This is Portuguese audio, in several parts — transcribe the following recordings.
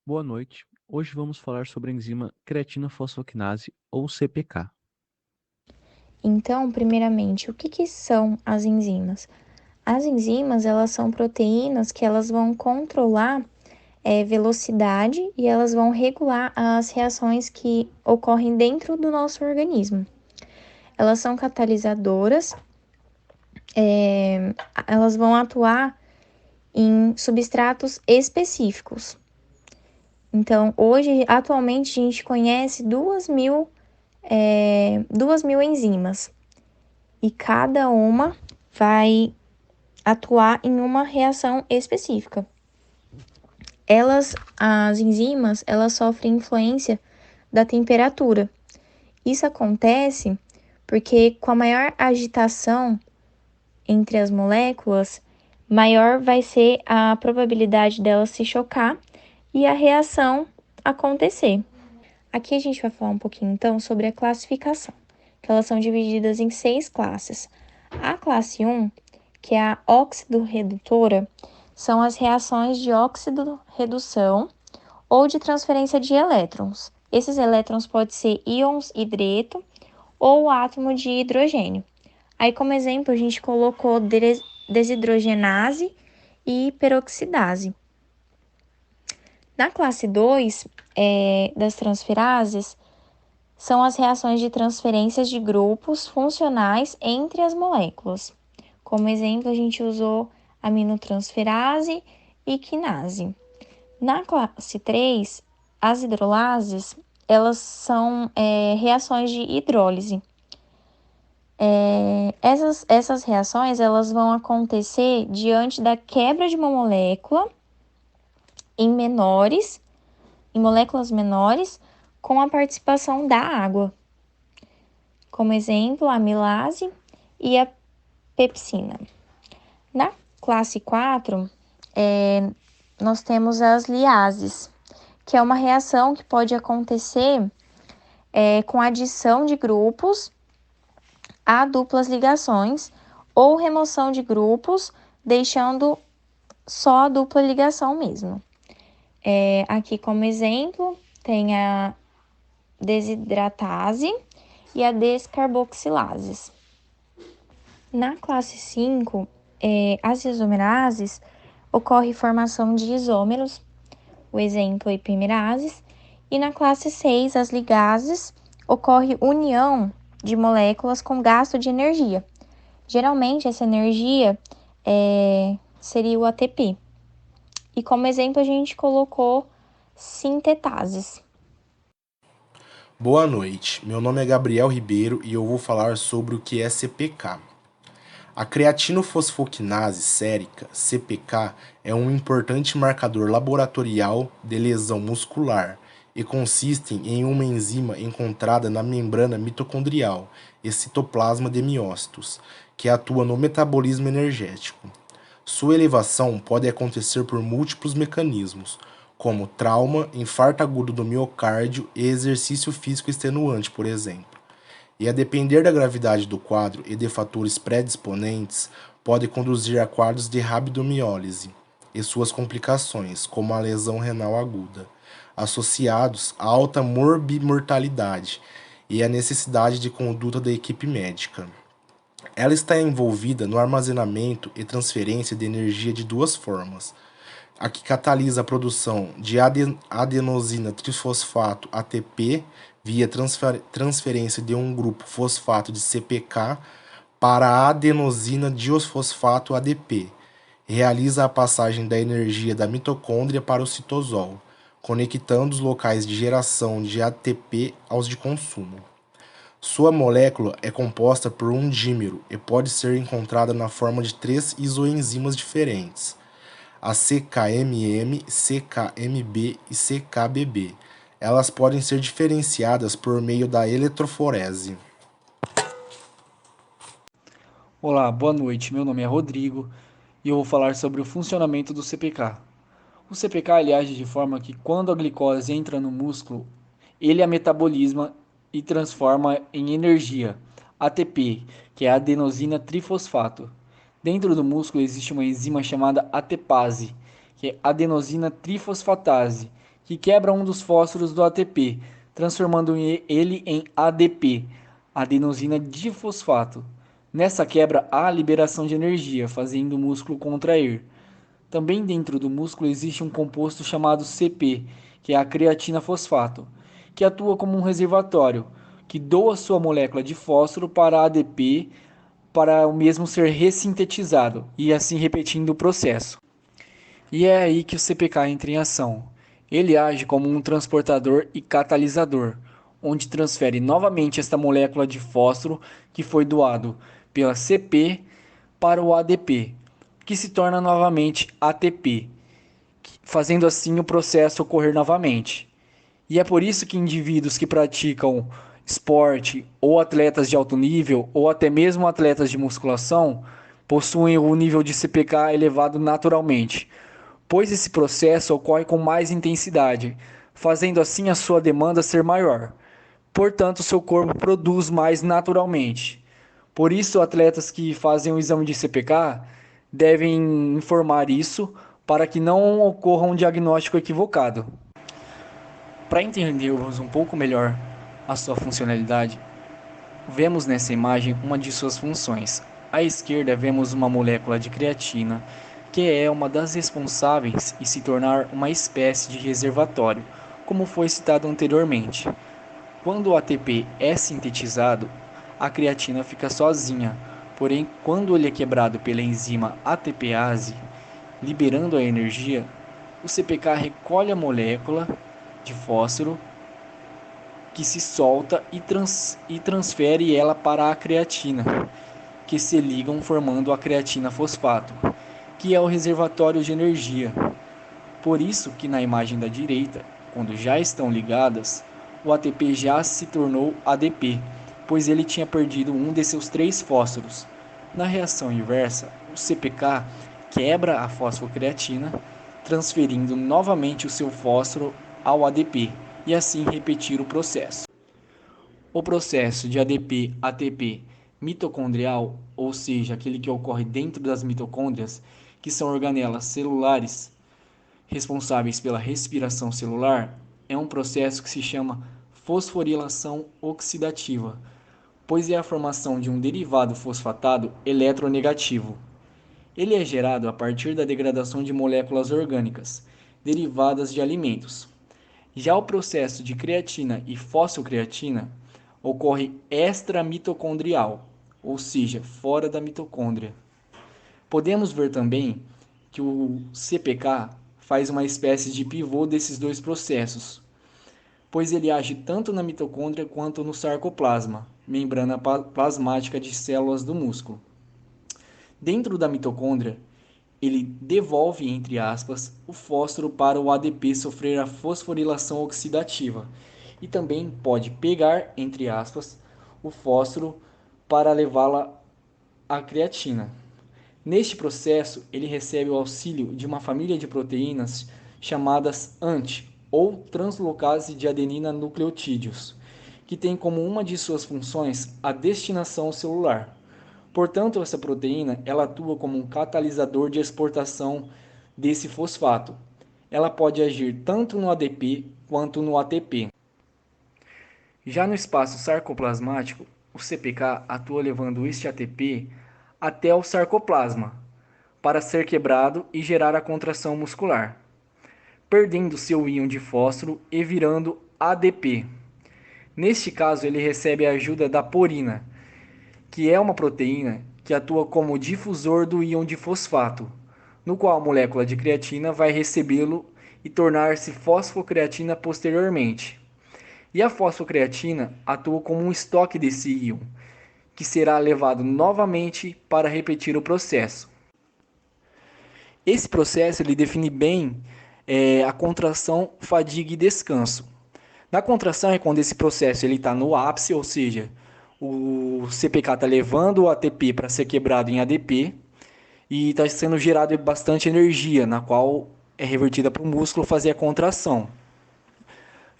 Boa noite. Hoje vamos falar sobre a enzima creatina fosfoquinase ou CPK. Então, primeiramente, o que que são as enzimas? As enzimas, elas são proteínas que elas vão controlar velocidade e elas vão regular as reações que ocorrem dentro do nosso organismo. Elas são catalisadoras, elas vão atuar em substratos específicos. Então, hoje, atualmente, a gente conhece 2.000 enzimas e cada uma vai atuar em uma reação específica. As enzimas, elas sofrem influência da temperatura. Isso acontece porque com a maior agitação entre as moléculas, maior vai ser a probabilidade delas se chocar e a reação acontecer. Aqui a gente vai falar um pouquinho então sobre a classificação, que elas são divididas em 6 classes. A classe 1, que é a óxido-redutora, são as reações de óxido-redução ou de transferência de elétrons. Esses elétrons podem ser íons hidreto ou átomo de hidrogênio. Aí, como exemplo, a gente colocou desidrogenase e peroxidase. Na classe 2, das transferases, são as reações de transferências de grupos funcionais entre as moléculas. Como exemplo, a gente usou aminotransferase e quinase. Na classe 3, as hidrolases, elas são reações de hidrólise. Essas reações elas vão acontecer diante da quebra de uma molécula em moléculas menores, com a participação da água. Como exemplo, a amilase e a pepsina. Na classe 4, nós temos as liases, que é uma reação que pode acontecer com adição de grupos a duplas ligações ou remoção de grupos, deixando só a dupla ligação mesmo. Aqui como exemplo, tem a desidratase e a descarboxilases. Na classe 5, as isomerases, ocorre formação de isômeros, o exemplo é ipimerases, e na classe 6, as ligases, ocorre união de moléculas com gasto de energia. Geralmente, essa energia seria o ATP. E como exemplo, a gente colocou sintetases. Boa noite, meu nome é Gabriel Ribeiro e eu vou falar sobre o que é CPK. A creatinofosfoquinase sérica, CPK, é um importante marcador laboratorial de lesão muscular e consiste em uma enzima encontrada na membrana mitocondrial e citoplasma de miócitos, que atua no metabolismo energético. Sua elevação pode acontecer por múltiplos mecanismos, como trauma, infarto agudo do miocárdio e exercício físico extenuante, por exemplo. E a depender da gravidade do quadro e de fatores predisponentes, pode conduzir a quadros de rabdomiólise e suas complicações, como a lesão renal aguda, associados a alta morbimortalidade e a necessidade de conduta da equipe médica. Ela está envolvida no armazenamento e transferência de energia de duas formas: a que catalisa a produção de adenosina trifosfato ATP via transferência de um grupo fosfato de CPK para a adenosina diosfosfato ADP. Realiza a passagem da energia da mitocôndria para o citosol, conectando os locais de geração de ATP aos de consumo. Sua molécula é composta por um dímero e pode ser encontrada na forma de 3 isoenzimas diferentes: a CKMM, CKMB e CKBB. Elas podem ser diferenciadas por meio da eletroforese. Olá, boa noite. Meu nome é Rodrigo e eu vou falar sobre o funcionamento do CPK. O CPK ele age de forma que quando a glicose entra no músculo, ele a metabolisma e transforma em energia, ATP, que é a adenosina trifosfato. Dentro do músculo existe uma enzima chamada ATPase, que é adenosina trifosfatase, que quebra um dos fósforos do ATP, transformando ele em ADP, adenosina difosfato. Nessa quebra há a liberação de energia, fazendo o músculo contrair. Também dentro do músculo existe um composto chamado CP, que é a creatina fosfato, que atua como um reservatório, que doa sua molécula de fósforo para a ADP para o mesmo ser ressintetizado e assim repetindo o processo. E é aí que o CPK entra em ação. Ele age como um transportador e catalisador, onde transfere novamente esta molécula de fósforo que foi doado pela CP para o ADP, que se torna novamente ATP, fazendo assim o processo ocorrer novamente. E é por isso que indivíduos que praticam esporte, ou atletas de alto nível, ou até mesmo atletas de musculação, possuem o nível de CPK elevado naturalmente, pois esse processo ocorre com mais intensidade, fazendo assim a sua demanda ser maior. Portanto, seu corpo produz mais naturalmente. Por isso, atletas que fazem o exame de CPK devem informar isso para que não ocorra um diagnóstico equivocado. Para entendermos um pouco melhor a sua funcionalidade, vemos nessa imagem uma de suas funções. À esquerda vemos uma molécula de creatina, que é uma das responsáveis em se tornar uma espécie de reservatório, como foi citado anteriormente. Quando o ATP é sintetizado, a creatina fica sozinha, porém quando ele é quebrado pela enzima ATPase, liberando a energia, o CPK recolhe a molécula de fósforo que se solta e transfere ela para a creatina, que se ligam formando a creatina fosfato, que é o reservatório de energia. Por isso que na imagem da direita, quando já estão ligadas, o ATP já se tornou ADP, pois ele tinha perdido um de seus 3 fósforos. Na reação inversa, o CPK quebra a fosfocreatina, transferindo novamente o seu fósforo ao ADP, e assim repetir o processo. O processo de ADP-ATP mitocondrial, ou seja, aquele que ocorre dentro das mitocôndrias, que são organelas celulares responsáveis pela respiração celular, é um processo que se chama fosforilação oxidativa, pois é a formação de um derivado fosfatado eletronegativo. Ele é gerado a partir da degradação de moléculas orgânicas, derivadas de alimentos. Já o processo de creatina e fosfocreatina ocorre extramitocondrial, ou seja, fora da mitocôndria. Podemos ver também que o CPK faz uma espécie de pivô desses dois processos, pois ele age tanto na mitocôndria quanto no sarcoplasma, membrana plasmática de células do músculo. Dentro da mitocôndria, ele devolve, entre aspas, o fósforo para o ADP sofrer a fosforilação oxidativa e também pode pegar, entre aspas, o fósforo para levá-la à creatina. Neste processo, ele recebe o auxílio de uma família de proteínas chamadas ANT, ou translocase de adenina nucleotídeos, que tem como uma de suas funções a destinação celular. Portanto, essa proteína ela atua como um catalisador de exportação desse fosfato. Ela pode agir tanto no ADP quanto no ATP. Já no espaço sarcoplasmático, o CPK atua levando este ATP até o sarcoplasma, para ser quebrado e gerar a contração muscular, perdendo seu íon de fósforo e virando ADP. Neste caso, ele recebe a ajuda da porina, que é uma proteína que atua como difusor do íon de fosfato, no qual a molécula de creatina vai recebê-lo e tornar-se fosfocreatina posteriormente. E a fosfocreatina atua como um estoque desse íon, que será levado novamente para repetir o processo. Esse processo ele define bem a contração, fadiga e descanso. Na contração é quando esse processo está no ápice, ou seja, o CPK está levando o ATP para ser quebrado em ADP e está sendo gerado bastante energia, na qual é revertida para o músculo fazer a contração.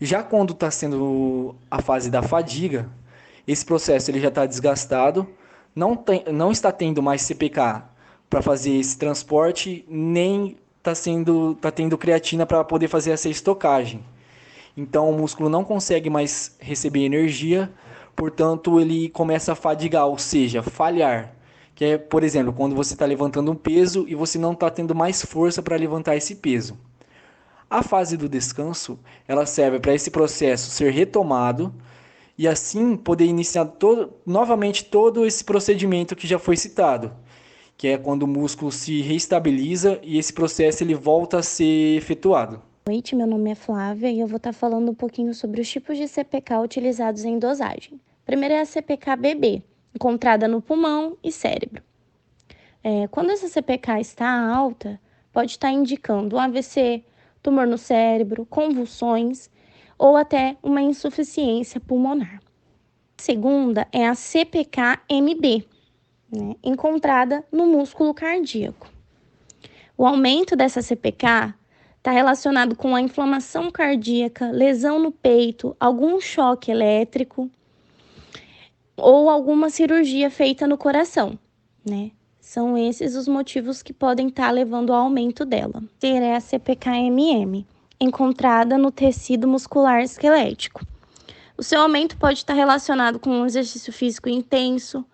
Já quando está sendo a fase da fadiga, esse processo ele já está desgastado, não está tendo mais CPK para fazer esse transporte, nem tá tendo creatina para poder fazer essa estocagem. Então o músculo não consegue mais receber energia, portanto ele começa a fadigar, ou seja, falhar. Que é, por exemplo, quando você está levantando um peso e você não está tendo mais força para levantar esse peso. A fase do descanso, ela serve para esse processo ser retomado e assim poder iniciar novamente todo esse procedimento que já foi citado, que é quando o músculo se reestabiliza e esse processo ele volta a ser efetuado. Boa noite, meu nome é Flávia e eu vou estar falando um pouquinho sobre os tipos de CPK utilizados em dosagem. Primeiro é a CPK bebê, encontrada no pulmão e cérebro. Quando essa CPK está alta, pode estar indicando um AVC, tumor no cérebro, convulsões ou até uma insuficiência pulmonar. A segunda é a CPK-MB, encontrada no músculo cardíaco. O aumento dessa CPK está relacionado com a inflamação cardíaca, lesão no peito, algum choque elétrico ou alguma cirurgia feita no coração, né? São esses os motivos que podem estar levando ao aumento dela. É a CPK-MM, encontrada no tecido muscular esquelético. O seu aumento pode estar relacionado com um exercício físico intenso,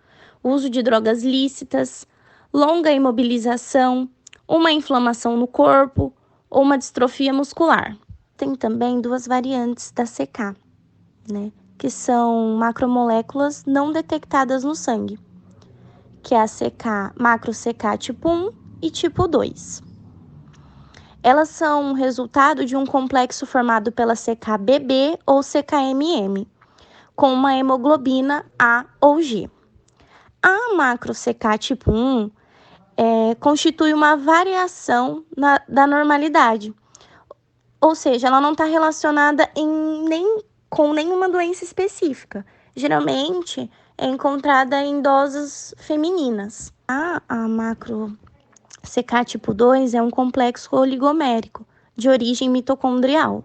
uso de drogas lícitas, longa imobilização, uma inflamação no corpo ou uma distrofia muscular. Tem também duas variantes da CK, que são macromoléculas não detectadas no sangue, que é a CK, macro-CK tipo 1 e tipo 2. Elas são resultado de um complexo formado pela CK-BB ou CK-MM, com uma hemoglobina A ou G. A macro-CK tipo 1 constitui uma variação da normalidade, ou seja, ela não está relacionada com nenhuma doença específica. Geralmente é encontrada em doses femininas. A macro-CK tipo 2 é um complexo oligomérico de origem mitocondrial,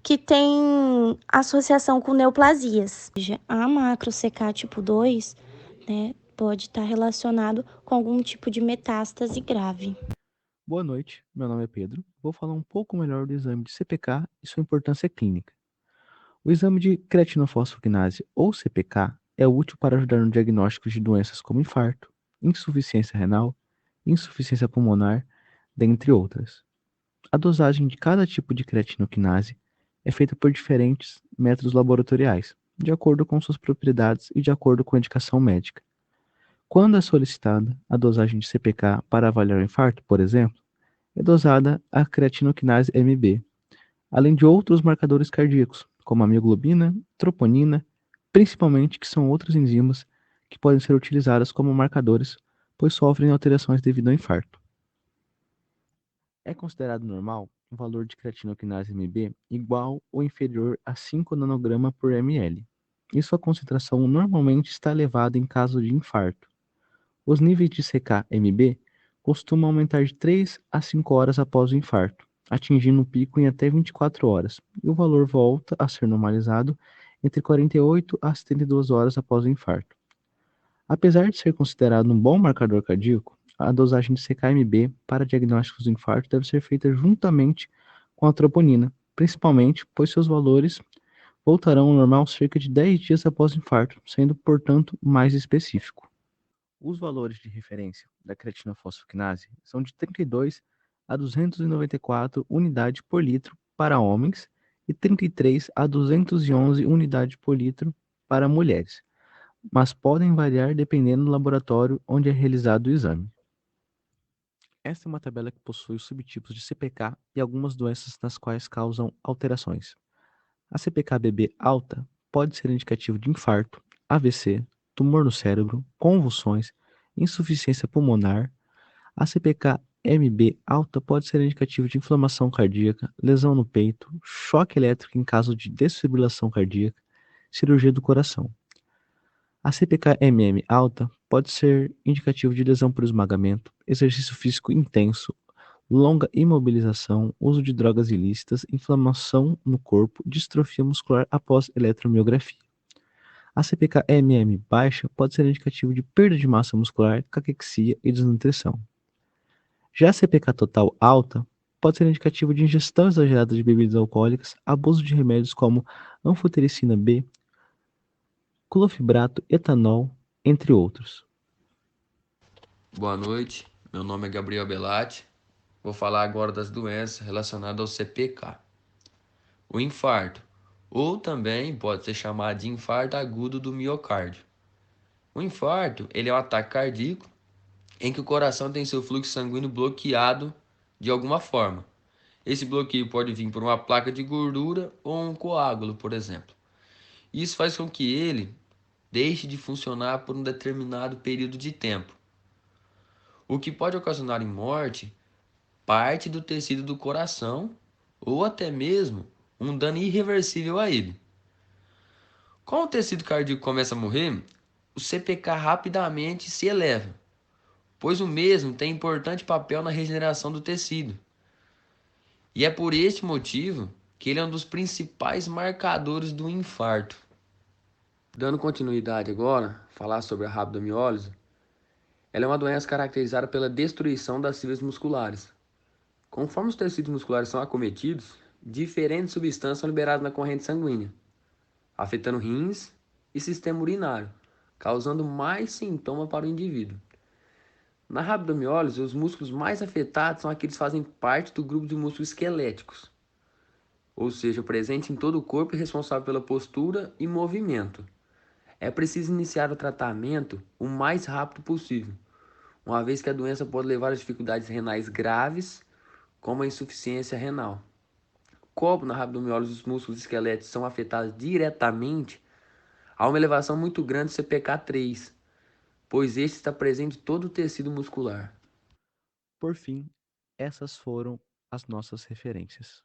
que tem associação com neoplasias. A macro-CK tipo 2, pode estar relacionado com algum tipo de metástase grave. Boa noite, meu nome é Pedro. Vou falar um pouco melhor do exame de CPK e sua importância clínica. O exame de creatinofosfoquinase, ou CPK, é útil para ajudar no diagnóstico de doenças como infarto, insuficiência renal, insuficiência pulmonar, dentre outras. A dosagem de cada tipo de creatinoquinase é feita por diferentes métodos laboratoriais, de acordo com suas propriedades e de acordo com a indicação médica. Quando é solicitada a dosagem de CPK para avaliar o infarto, por exemplo, é dosada a creatinoquinase MB, além de outros marcadores cardíacos, como a mioglobina, troponina, principalmente que são outras enzimas que podem ser utilizadas como marcadores, pois sofrem alterações devido ao infarto. É considerado normal o valor de creatinoquinase MB igual ou inferior a 5 nanograma por ml, e sua concentração normalmente está elevada em caso de infarto. Os níveis de CK-MB costumam aumentar de 3 a 5 horas após o infarto, atingindo um pico em até 24 horas, e o valor volta a ser normalizado entre 48 a 72 horas após o infarto. Apesar de ser considerado um bom marcador cardíaco, a dosagem de CK-MB para diagnósticos do infarto deve ser feita juntamente com a troponina, principalmente pois seus valores voltarão ao normal cerca de 10 dias após o infarto, sendo, portanto, mais específico. Os valores de referência da creatinofosfoquinase são de 32 a 294 unidades por litro para homens e 33 a 211 unidades por litro para mulheres, mas podem variar dependendo do laboratório onde é realizado o exame. Esta é uma tabela que possui os subtipos de CPK e algumas doenças nas quais causam alterações. A CPK-BB alta pode ser indicativo de infarto, AVC, tumor no cérebro, convulsões, insuficiência pulmonar. A CPK-MB alta pode ser indicativo de inflamação cardíaca, lesão no peito, choque elétrico em caso de desfibrilação cardíaca, cirurgia do coração. A CPK-MM alta pode ser indicativo de lesão por esmagamento, exercício físico intenso, longa imobilização, uso de drogas ilícitas, inflamação no corpo, distrofia muscular após eletromiografia. A CPK-MM baixa pode ser indicativo de perda de massa muscular, caquexia e desnutrição. Já a CPK total alta pode ser indicativo de ingestão exagerada de bebidas alcoólicas, abuso de remédios como anfotericina B, clofebrato, etanol, entre outros. Boa noite, meu nome é Gabriel Belatti. Vou falar agora das doenças relacionadas ao CPK. O infarto, ou também pode ser chamado de infarto agudo do miocárdio. O infarto, ele é um ataque cardíaco em que o coração tem seu fluxo sanguíneo bloqueado de alguma forma. Esse bloqueio pode vir por uma placa de gordura ou um coágulo, por exemplo. Isso faz com que ele deixe de funcionar por um determinado período de tempo, o que pode ocasionar em morte parte do tecido do coração ou até mesmo um dano irreversível a ele. Quando o tecido cardíaco começa a morrer, o CPK rapidamente se eleva, pois o mesmo tem importante papel na regeneração do tecido. E é por este motivo que ele é um dos principais marcadores do infarto. Dando continuidade agora, falar sobre a rabdomiólise, ela é uma doença caracterizada pela destruição das fibras musculares. Conforme os tecidos musculares são acometidos, diferentes substâncias são liberadas na corrente sanguínea, afetando rins e sistema urinário, causando mais sintomas para o indivíduo. Na rabdomiólise, os músculos mais afetados são aqueles que fazem parte do grupo de músculos esqueléticos, ou seja, presente em todo o corpo e responsável pela postura e movimento. É preciso iniciar o tratamento o mais rápido possível, uma vez que a doença pode levar a dificuldades renais graves, como a insuficiência renal. Como na rabdomiólise os músculos esqueléticos são afetados diretamente, há uma elevação muito grande do CPK3, pois este está presente em todo o tecido muscular. Por fim, essas foram as nossas referências.